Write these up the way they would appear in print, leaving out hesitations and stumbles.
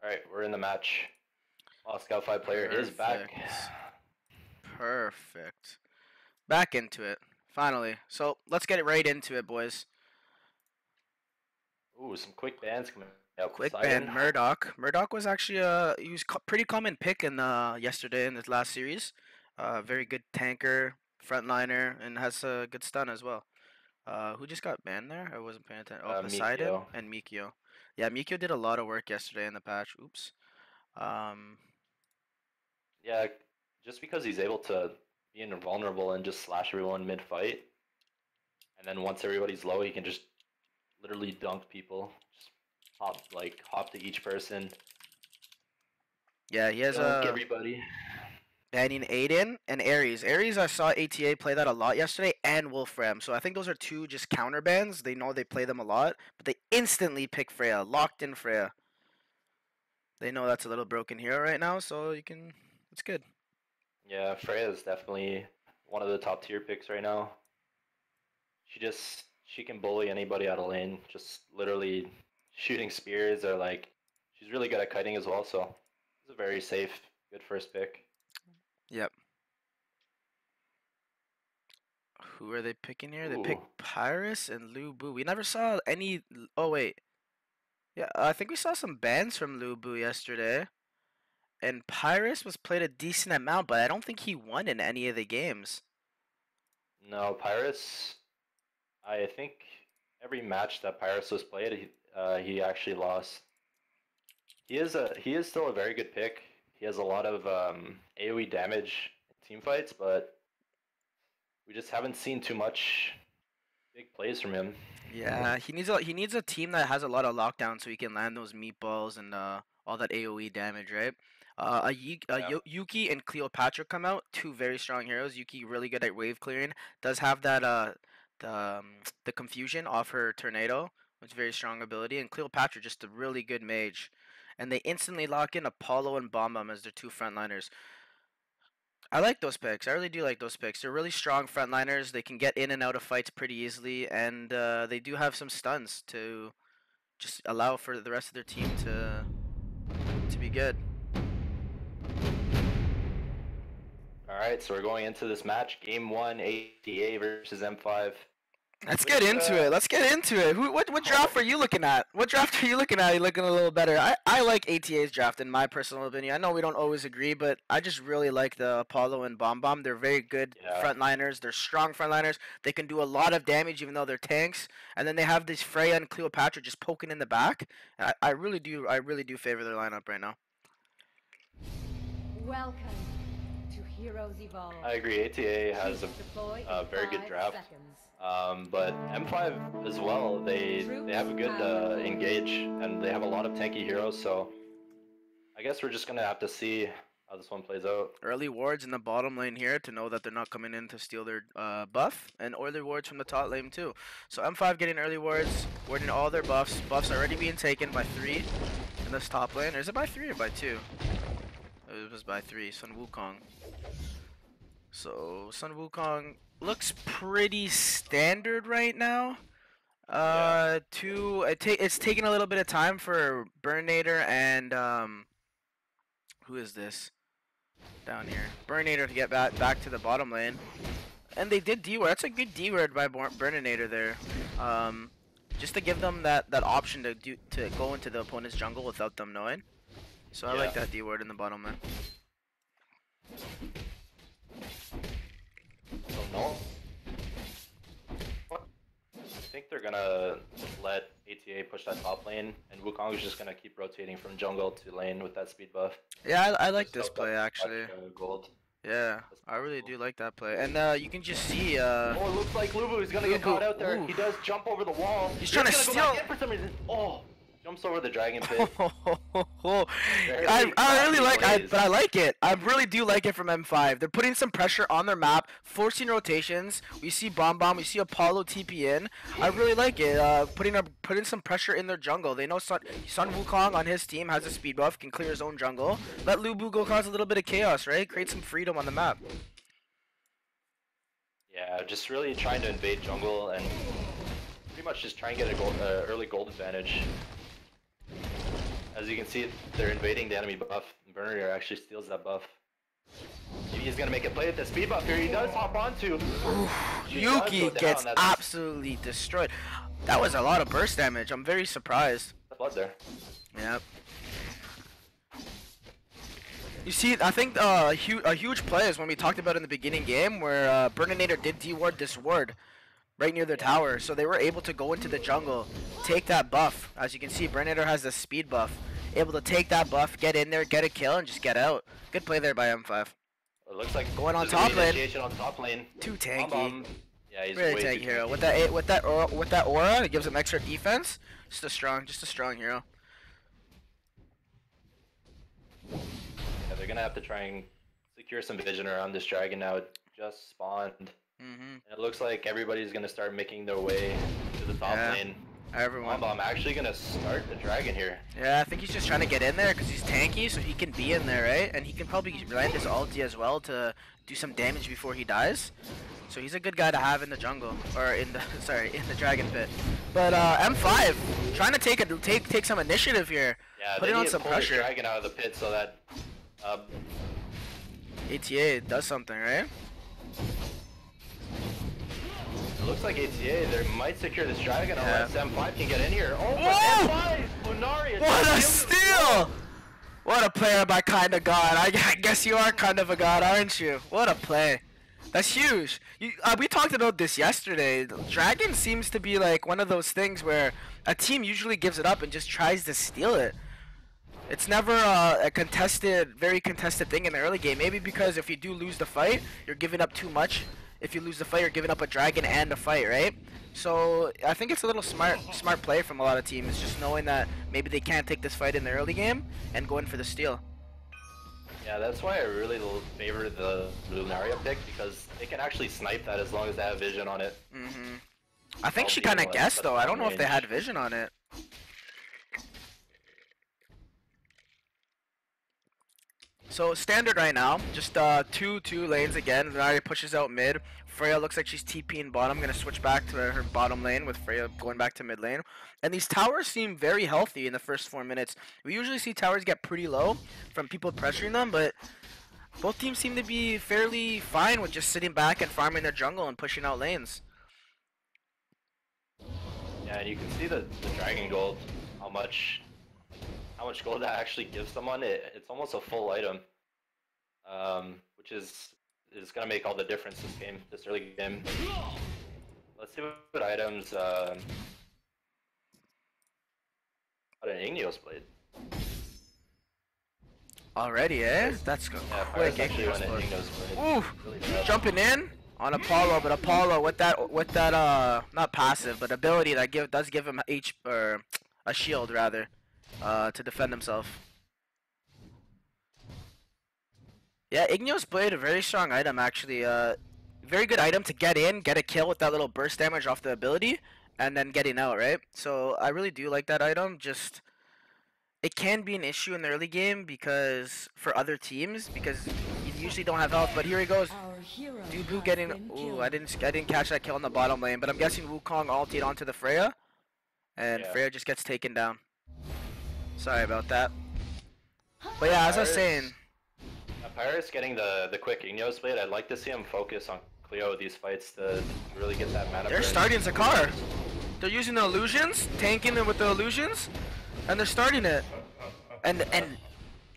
Alright, we're in the match. Moscow 5 player is back. Perfect. Back into it. Finally. So let's get right into it, boys. Ooh, some quick bans coming out. Quick Poseidon. ban Murdoch. Murdoch was actually he was pretty common pick in yesterday in this last series. Very good tanker, frontliner, and has a good stun as well. Who just got banned there? I wasn't paying attention. Oh, Poseidon Mikio. and Mikio. Yeah, Mikio did a lot of work yesterday in the patch. Oops. Um, Yeah, just because he's able to be invulnerable and just slash everyone mid-fight, and then once everybody's low, he can just literally dunk people. Just hop to each person. yeah, he has Dunk everybody. banning Aiden and Ares. Ares, I saw ATA play that a lot yesterday, and Wolfram. So I think those are two just counter bans. They know they play them a lot, but they instantly pick Freya, locked in Freya. They know that's a little broken hero right now, so it's good. Yeah, Freya is definitely one of the top tier picks right now. She can bully anybody out of lane, just literally shooting spears or she's really good at kiting as well, so it's a very safe, good first pick. Yep. Who are they picking here? Ooh. They picked Pyrus and Lu Bu. We never saw any. Oh wait, yeah, I think we saw some bans from Lu Bu yesterday. And Pyrus was played a decent amount, but I don't think he won in any of the games. No, Pyrus. I think every match that Pyrus was played, he actually lost. He is still a very good pick. He has a lot of AoE damage in team fights, but we just haven't seen too much big plays from him. Yeah, he needs a team that has a lot of lockdown so he can land those meatballs and all that AoE damage, right? Yuki and Cleopatra come out, two very strong heroes. Yuki really good at wave clearing, does have that the confusion off her tornado, which is very strong ability, and Cleopatra just a really good mage. And they instantly lock in Apollo and Bomb Bomb as their two frontliners. I like those picks. I really do like those picks. They're really strong frontliners. They can get in and out of fights pretty easily, and they do have some stuns to just allow for the rest of their team to be good. All right, so we're going into this match, Game 1, ATA versus M5. Let's get into it. Let's get into it. What draft are you looking at? What draft are you looking at? You're looking a little better. I like ATA's draft in my personal opinion. I know we don't always agree, but I just really like the Apollo and Bomb Bomb. They're very good frontliners. They're strong frontliners. They can do a lot of damage even though they're tanks. And then they have this Freya and Cleopatra just poking in the back. I really do favor their lineup right now. Welcome to Heroes Evolve. I agree. ATA has a very good draft. But M5 as well, they have a good engage, and they have a lot of tanky heroes, so I guess we're just going to have to see how this one plays out. Early wards in the bottom lane here to know that they're not coming in to steal their buff, and early wards from the top lane too. So M5 getting early wards, warding all their buffs. Buffs already being taken by 3 in this top lane. Or is it by 3 or by 2? It was by 3, Sun Wukong. So Sun Wukong looks pretty standard right now. It's taking a little bit of time for Burnator and who is this down here? Burnator to get back to the bottom lane, and they did D-ward. That's a good D-ward by Burnator there. Just to give them that option to go into the opponent's jungle without them knowing. So I like that D-ward in the bottom lane. No. I think they're gonna let ATA push that top lane, and Wukong is just gonna keep rotating from jungle to lane with that speed buff. Yeah, I like this play actually. Gold. Yeah, I really do like that play, and you can just see. Oh, it looks like Lubu is gonna get caught out there. Ooh. He does jump over the wall. He's trying to steal. For some reason. Oh. Jumps over the dragon pit. I really like it, but I like it. I really do like it from M5. They're putting some pressure on their map, forcing rotations. We see Bomb Bomb, we see Apollo TP in. I really like it. Putting some pressure in their jungle. They know Sun Wukong on his team has a speed buff, can clear his own jungle. Let Lu Bu go cause a little bit of chaos, right? Create some freedom on the map. Yeah, just really trying to invade jungle and pretty much just try and get a early gold advantage. As you can see, they're invading the enemy buff. Burner actually steals that buff. Maybe he's gonna make a play with the speed buff here. He does hop onto. Yuki gets absolutely destroyed. That was a lot of burst damage. I'm very surprised. Blood there. Yep. You see, I think a huge play is when we talked about in the beginning game where Burninator did deward this ward right near their tower, so they were able to go into the jungle, take that buff. As you can see, Burninator has the speed buff, able to take that buff, get in there, get a kill, and just get out. Good play there by M5. It looks like going on top lane. On top lane. Too tanky. Yeah, he's really way tanky too hero. tanky. With that aura, it gives him extra defense. Just a strong hero. Yeah, they're gonna have to try and secure some vision around this dragon now. It just spawned. And it looks like everybody's gonna start making their way to the top lane. Everyone. I'm actually gonna start the dragon here. Yeah, I think he's just trying to get in there because he's tanky, so he can be in there, right? And he can probably land his ulti as well to do some damage before he dies. So he's a good guy to have in the jungle, or in the in the dragon pit. But M5 trying to take some initiative here. Yeah, putting on some pressure. The dragon out of the pit so that ATA does something, right? It looks like ATA, they might secure this dragon unless M5 can get in here. Oh, Whoa! M5! Lunaria! What a steal! What a player by kind of god. I guess you are kind of a god, aren't you? What a play. That's huge. We talked about this yesterday. Dragon seems to be like one of those things where a team usually gives it up and just tries to steal it. It's never a very contested thing in the early game. Maybe because if you do lose the fight, you're giving up too much. If you lose the fight, you're giving up a dragon and a fight, right? So I think it's a little smart play from a lot of teams, just knowing that maybe they can't take this fight in the early game and going for the steal. Yeah, that's why I really favor the Lunaria pick, because they can actually snipe that as long as they have vision on it. I think she kind of guessed though. I don't know if they had vision on it. So standard right now, just two lanes again. Lunaria pushes out mid. Freya looks like she's TPing bottom. Gonna switch back to her bottom lane with Freya going back to mid lane. And these towers seem very healthy in the first 4 minutes. We usually see towers get pretty low from people pressuring them, but both teams seem to be fairly fine with just sitting back and farming their jungle and pushing out lanes. Yeah, and you can see the dragon gold, how much gold that actually gives someone. It's almost a full item, which is gonna make all the difference this early game. Let's see what items. What an Igneos blade. Already, eh? That's good. Yeah, Pirates actually went an Igneos blade. Ooh, really jumping in on Apollo, but Apollo with that not passive, but ability that does give him a shield rather, to defend himself. Yeah, Igneos Blade, a very strong item actually. Very good item to get in, get a kill with that little burst damage off the ability, and then getting out, right? So I really do like that item. Just it can be an issue in the early game because for other teams because you usually don't have health. But here he goes. Dubu getting. Ooh, I didn't catch that kill in the bottom lane, but I'm guessing Wukong ultied onto the Freya, and Freya just gets taken down. Sorry about that. But yeah, as I was saying. Pirates getting the quick Igneos blade. I'd like to see him focus on Cleo these fights to really get that mana. They're starting Zakar. They're using the illusions, tanking them with the illusions, and they're starting it. And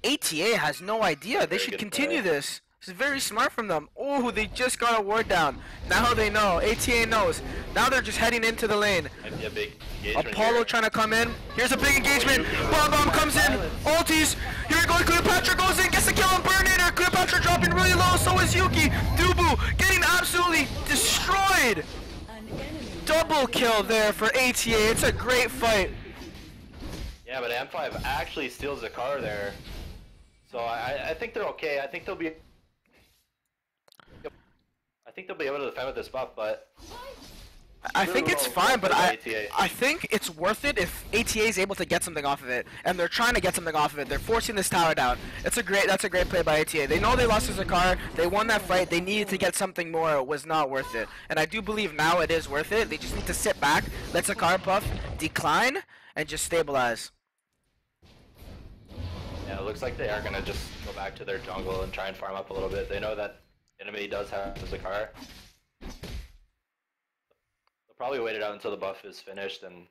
ATA has no idea. They should continue this. This is very smart from them. Oh, they just got a ward down. Now they know. ATA knows. Now they're just heading into the lane. Might be a big engagement Apollo here. trying to come in. Here's a big engagement. Bomb comes in. Ultis. Here we go. Cleopatra goes in. Gets the kill on Burnator. Cleopatra dropping really low. So is Yuki. Dubu getting absolutely destroyed. Double kill there for ATA. It's a great fight. Yeah, but M5 actually steals the car there. So I think they're okay. I think they'll be able to defend with this buff, but I think it's fine, but I think it's worth it if ATA is able to get something off of it, and they're trying to get something off of it. They're forcing this tower down. That's a great play by ATA. They know they lost to Zakar. They won that fight. They needed to get something more. It was not worth it, and I do believe now it is worth it. They just need to sit back, let Zakar buff decline, and just stabilize. looks like they are gonna just go back to their jungle and try and farm up a little bit. They know that enemy does have Zakar. They'll probably wait it out until the buff is finished and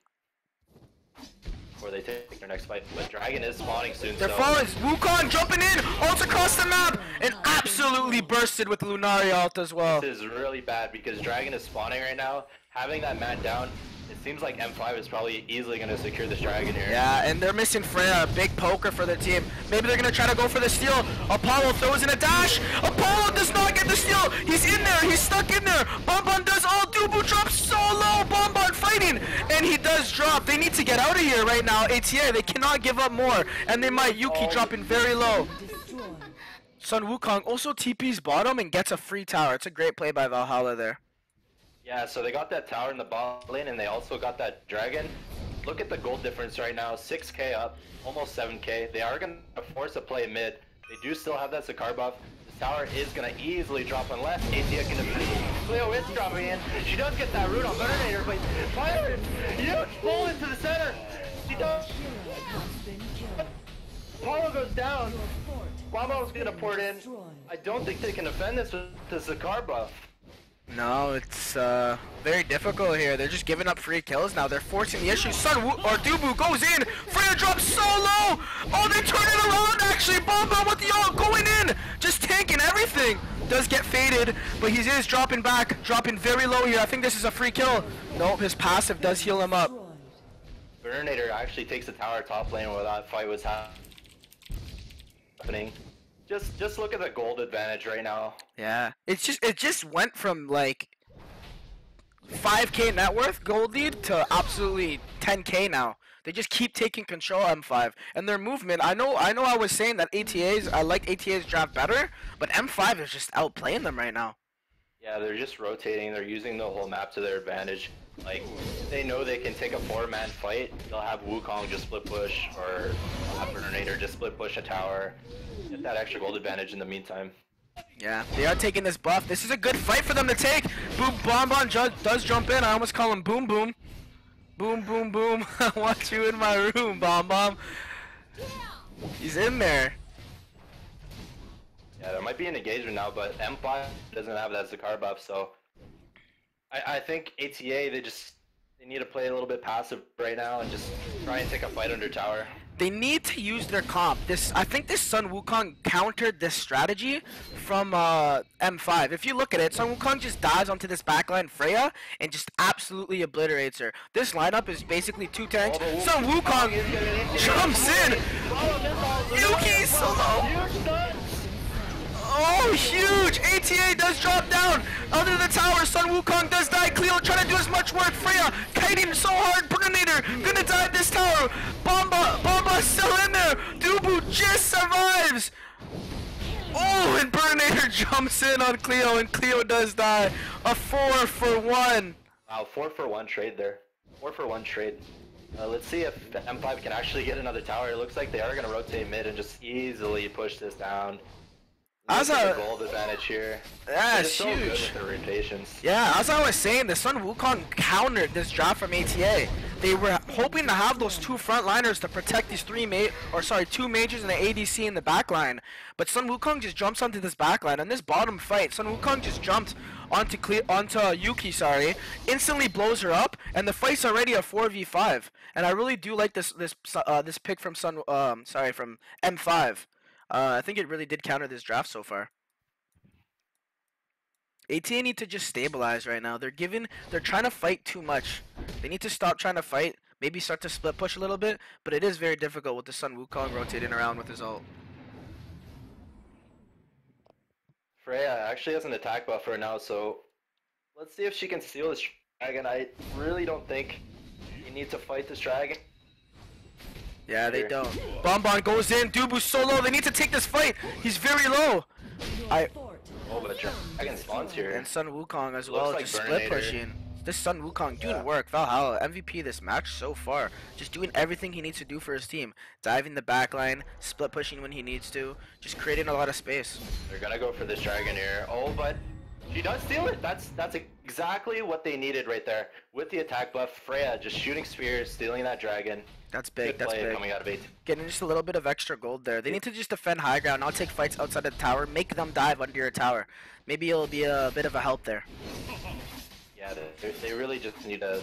before they take their next fight. But Dragon is spawning soon. They're falling. Wukong jumping in, ult across the map, and absolutely bursted with Lunari ult as well. This is really bad because Dragon is spawning right now. Having that man down, it seems like M5 is probably easily going to secure this Dragon here. Yeah, and they're missing Freya, a big poker for their team. Maybe they're going to try to go for the steal. Apollo throws in a dash. Apollo does not get the steal. He's in there. He's stuck in there. Bonbon does all. Dubu drops so low. Bonbon fighting. And he does drop. They need to get out of here right now. ATA, they cannot give up more. And they might. Yuki dropping very low. Sun Wukong also TP's bottom and gets a free tower. It's a great play by Valhalla there. Yeah, so they got that tower in the bot lane and they also got that Dragon. Look at the gold difference right now, 6k up, almost 7k. They are going to force a play mid. They do still have that Zakar buff. This tower is going to easily drop unless ATA can defend. Cleo is dropping in. She does get that root on Burnator, but Pirate, huge pull into the center. She does. Apollo goes down. Wama's going to port in. I don't think they can defend this with the Zakar buff. No, it's very difficult here. They're just giving up free kills now. They're forcing the issue. Dubu goes in. Freya drops so low. Oh, they turn it around actually. Bonbon with the ult going in. Just tanking everything. Does get faded, but he is dropping back. Dropping very low here. I think this is a free kill. Nope, his passive does heal him up. Burnator actually takes the tower top lane where that fight was happening. Just look at the gold advantage right now. Yeah, it just went from like 5k net worth gold lead to absolutely 10k now. They just keep taking control M5 and their movement. I know I was saying that I like ATA's draft better, but M5 is just outplaying them right now. Yeah, they're just rotating. They're using the whole map to their advantage. Like, they know they can take a 4-man fight. They'll have Wukong just split push, or have Burnator just split push a tower. Get that extra gold advantage in the meantime. Yeah, they are taking this buff. This is a good fight for them to take. Boom, Bonbon does jump in. I almost call him Boom Boom. Boom, boom, boom. I want you in my room, Bomb. He's in there. Yeah, there might be an engagement now, but M5 doesn't have that Zakar buff, so I think ATA, they need to play a little bit passive right now and just try and take a fight under tower. They need to use their comp. I think this Sun Wukong countered this strategy from M5. If you look at it, Sun Wukong just dives onto this backline Freya and just absolutely obliterates her. This lineup is basically 2 tanks. Sun Wukong jumps in. Yuki solo. Oh, huge! ATA does drop down under the tower. Sun Wukong does die. Cleo trying to do as much work. Freya kiting so hard. Burnator gonna dive this tower. Bomba still in there. Dubu just survives. Oh, and Burnator jumps in on Cleo, and Cleo does die. A 4-for-1. Wow, 4-for-1 trade there. 4-for-1 trade. Let's see if M5 can actually get another tower. It looks like they are gonna rotate mid and just easily push this down. As a gold advantage here. Yeah, it's so huge. Good with their rotations. Yeah, as I was saying, the Sun Wukong countered this draft from ATA. They were hoping to have those 2 frontliners to protect these 2 mages and the ADC in the backline. But Sun Wukong just jumps onto this backline. And this bottom fight, Sun Wukong just jumped onto Yuki, instantly blows her up, and the fight's already a 4v5. And I really do like this pick from from M5. I think it really did counter this draft so far. ATA need to just stabilize right now. They're trying to fight too much. They need to stop trying to fight. Maybe start to split push a little bit. But it is very difficult with the Sun Wukong rotating around with his ult. Freya actually has an attack buff right now, so let's see if she can steal this dragon. I really don't think you need to fight this dragon. Yeah, they don't. Bonbon goes in. Dubu solo. They need to take this fight. He's very low. Oh, but dragon spawns here. And Sun Wukong as well, like just split Burnator. pushing. This Sun Wukong doing work. Valhalla, MVP this match so far. Just doing everything he needs to do for his team. Diving the backline, split pushing when he needs to. Just creating a lot of space. They're gonna go for this dragon here. Oh, but She does steal it. That's exactly what they needed right there. With the attack buff, Freya just shooting spears, stealing that dragon. That's big. Good That's play big. coming out of 18. Getting just a little bit of extra gold there. They need to just defend high ground, not take fights outside of the tower. Make them dive under your tower. Maybe it'll be a bit of a help there. Yeah, they really just need to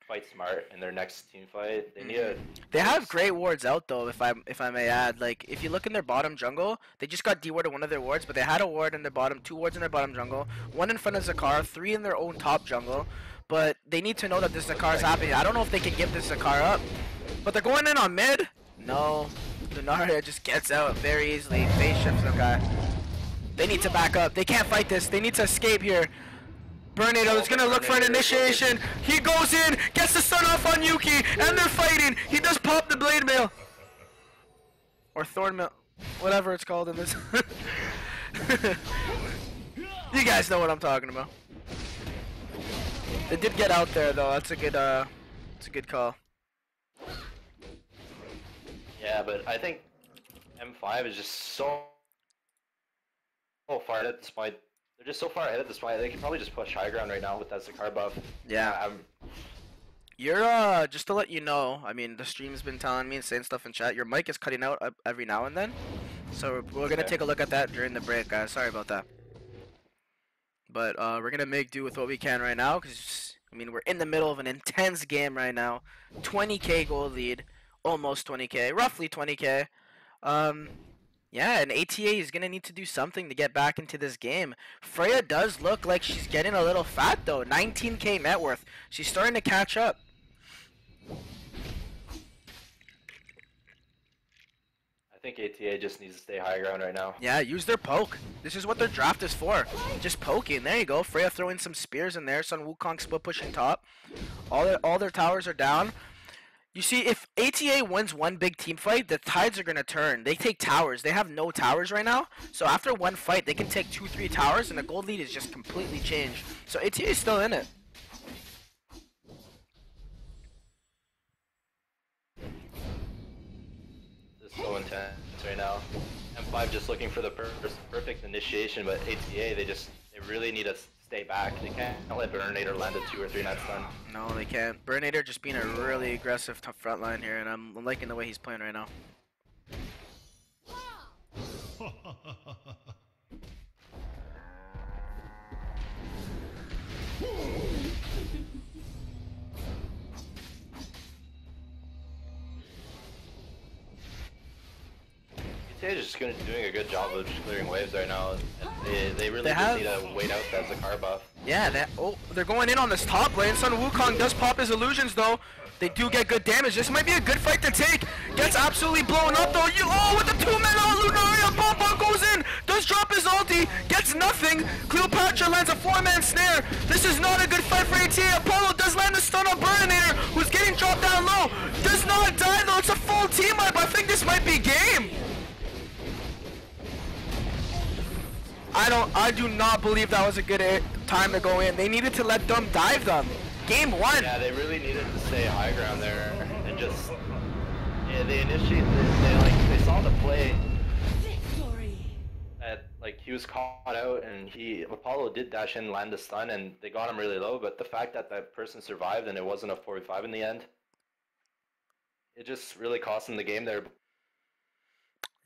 fight smart in their next team fight. They need to. They have great wards out though, if I may add. Like if you look in their bottom jungle, they just got dewarded one of their wards, but they had a ward in their bottom, 2 wards in their bottom jungle, 1 in front of Zakar, 3 in their own top jungle. But they need to know that this Zakar is happening. I don't know if they can give this Zakar up, but they're going in on mid. No, Lunaria just gets out very easily. Phase shifts the guy. They need to back up. They can't fight this. They need to escape here. Burnator is gonna look for an initiation. He goes in, gets the stun off on Yuki, and they're fighting. He does pop the blade mail. Or thorn mail. Whatever it's called in this. You guys know what I'm talking about. They did get out there though. That's a good call. Yeah, but I think M5 is just so far ahead at this point. They're just so far ahead at this point. They can probably just push high ground right now with that Zakar buff. Yeah. You're just to let you know, I mean the stream's been telling me and saying stuff in chat. Your mic is cutting out every now and then, so we're gonna take a look at that during the break, guys. Sorry about that. But we're gonna make do with what we can right now, cause I mean we're in the middle of an intense game right now. 20k gold lead, almost 20k, roughly 20k. Yeah, and ATA is gonna need to do something to get back into this game. Freya does look like she's getting a little fat though. 19k net worth. She's starting to catch up. I think ATA just needs to stay high ground right now. Yeah, use their poke. This is what their draft is for. Just poking. There you go. Freya throwing some spears in there. Sun Wukong split pushing top. All their towers are down. You see, if ATA wins one big team fight, the tides are going to turn. They take towers. They have no towers right now. So after one fight, they can take 2-3 towers, and the gold lead is just completely changed. So ATA is still in it. This is so intense right now. M5 just looking for the perfect initiation, but ATA, they really need to stay back. They can't let Burnator land a 2 or 3 net stun. No, they can't. Burnator just being a really aggressive tough front line here, and I'm liking the way he's playing right now. ATA is just doing a good job of just clearing waves right now. And they really just need to wait out that Zakar buff. Yeah, they're going in on this top lane. Sun Wukong does pop his illusions though. They do get good damage. This might be a good fight to take. Gets absolutely blown up though. With the 2-man on Lunaria, Papa goes in, does drop his ulti, gets nothing. Cleopatra lands a 4-man snare. This is not a good fight for ATA. Apollo does land the stun on Burnator, who's getting dropped down low. Does not die though. It's a full team up. I think this might be game. I do not believe that was a good time to go in. They needed to let them dive them. Game 1. Yeah, they really needed to stay high ground there and just they initiated. They saw the play. Victory. That like he was caught out and Apollo did dash in, land the stun, and they got him really low. But the fact that that person survived and it wasn't a 4v5 in the end, it just really cost them the game there.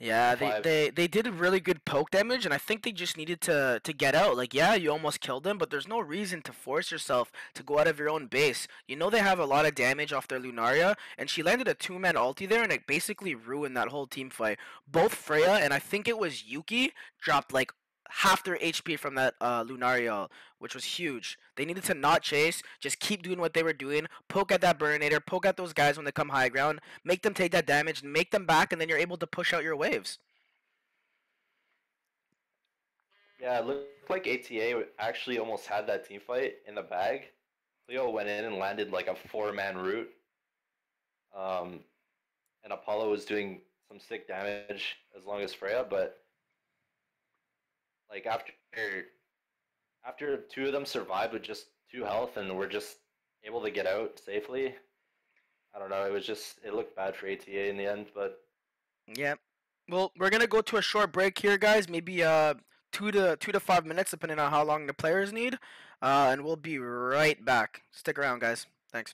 Yeah, they did a really good poke damage, and I think they just needed to get out. Like, yeah, you almost killed them, but there's no reason to force yourself to go out of your own base. You know they have a lot of damage off their Lunaria, and she landed a 2-man ulti there, and it basically ruined that whole team fight. Both Freya and I think it was Yuki dropped like half their HP from that Lunaria, which was huge. They needed to not chase, just keep doing what they were doing, poke at that Burnator, poke at those guys when they come high ground, make them take that damage, make them back, and then you're able to push out your waves. Yeah, it looked like ATA actually almost had that team fight in the bag. Cleo went in and landed like a 4-man root. And Apollo was doing some sick damage as long as Freya, but like after 2 of them survived with just 2 health and were just able to get out safely, I don't know, it looked bad for ATA in the end, but yeah. Well, we're gonna go to a short break here, guys. Maybe 2 to 5 minutes, depending on how long the players need. And we'll be right back. Stick around, guys. Thanks.